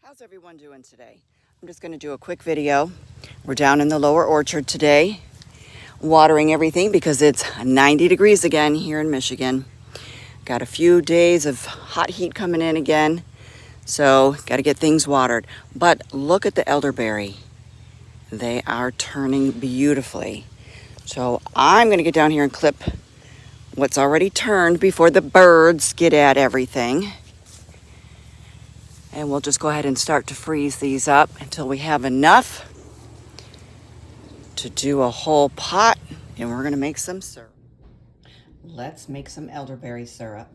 How's everyone doing today? I'm just going to do a quick video. We're down in the lower orchard today, watering everything because it's 90 degrees again here in Michigan. Got a few days of hot heat coming in again, so got to get things watered. But look at the elderberry. They are turning beautifully. So I'm going to get down here and clip what's already turned before the birds get at everything. And we'll just go ahead and start to freeze these up until we have enough to do a whole pot, and we're gonna make some syrup. Let's make some elderberry syrup.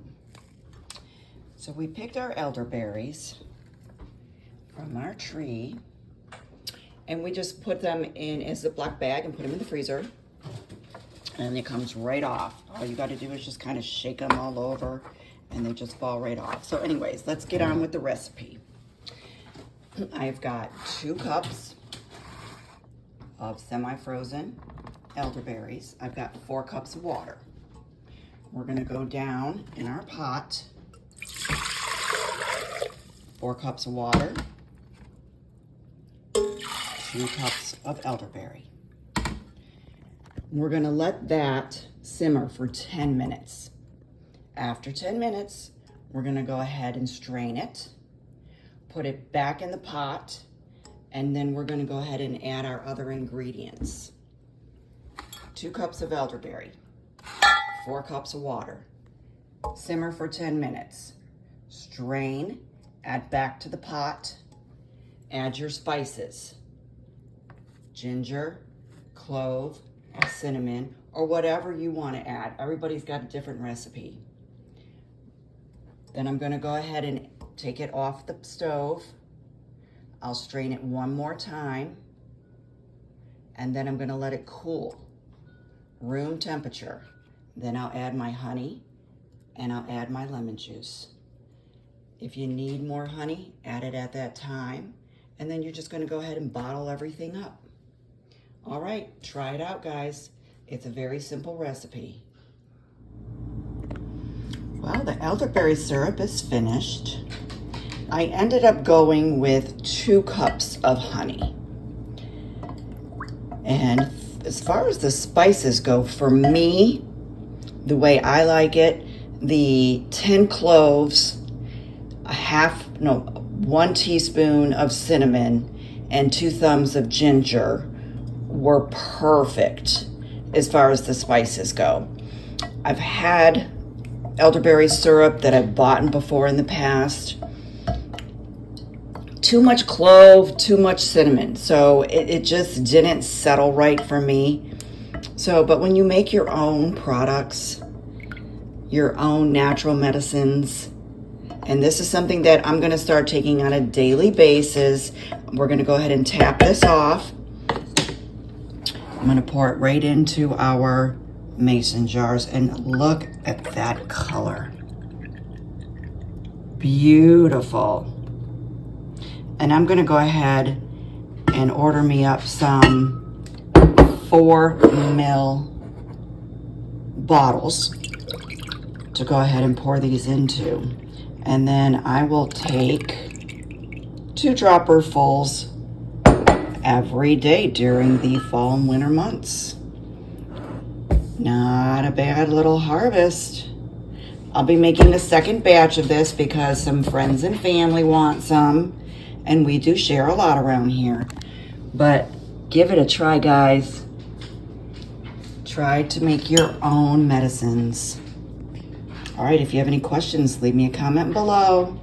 So we picked our elderberries from our tree, and we just put them in a Ziploc bag and put them in the freezer, and it comes right off. All you gotta do is just kind of shake them all over, and they just fall right off. So anyways, let's get on with the recipe. I've got 2 cups of semi-frozen elderberries. I've got 4 cups of water. We're gonna go down in our pot, 4 cups of water, 2 cups of elderberry. We're gonna let that simmer for 10 minutes. After 10 minutes, we're gonna go ahead and strain it, put it back in the pot, and then we're gonna go ahead and add our other ingredients. 2 cups of elderberry, 4 cups of water, simmer for 10 minutes, strain, add back to the pot, add your spices, ginger, clove, cinnamon, or whatever you wanna add. Everybody's got a different recipe. Then I'm gonna go ahead and take it off the stove. I'll strain it one more time, and then I'm gonna let it cool, room temperature. Then I'll add my honey, and I'll add my lemon juice. If you need more honey, add it at that time, and then you're just gonna go ahead and bottle everything up. All right, try it out, guys. It's a very simple recipe. Well, the elderberry syrup is finished. I ended up going with 2 cups of honey. And as far as the spices go, for me, the way I like it, the 10 cloves, 1 teaspoon of cinnamon, and 2 thumbs of ginger were perfect as far as the spices go. I've had elderberry syrup that I've bought before in the past. Too much clove, too much cinnamon. So it just didn't settle right for me. So, but when you make your own products, your own natural medicines, and this is something that I'm gonna start taking on a daily basis. We're gonna go ahead and tap this off. I'm gonna pour it right into our mason jars, and look at that color. Beautiful. And I'm gonna go ahead and order me up some 4 ml bottles to go ahead and pour these into. And then I will take 2 dropperfuls every day during the fall and winter months. Not a bad little harvest. I'll be making a second batch of this because some friends and family want some, and we do share a lot around here. But give it a try, guys. Try to make your own medicines. All right, if you have any questions, leave me a comment below.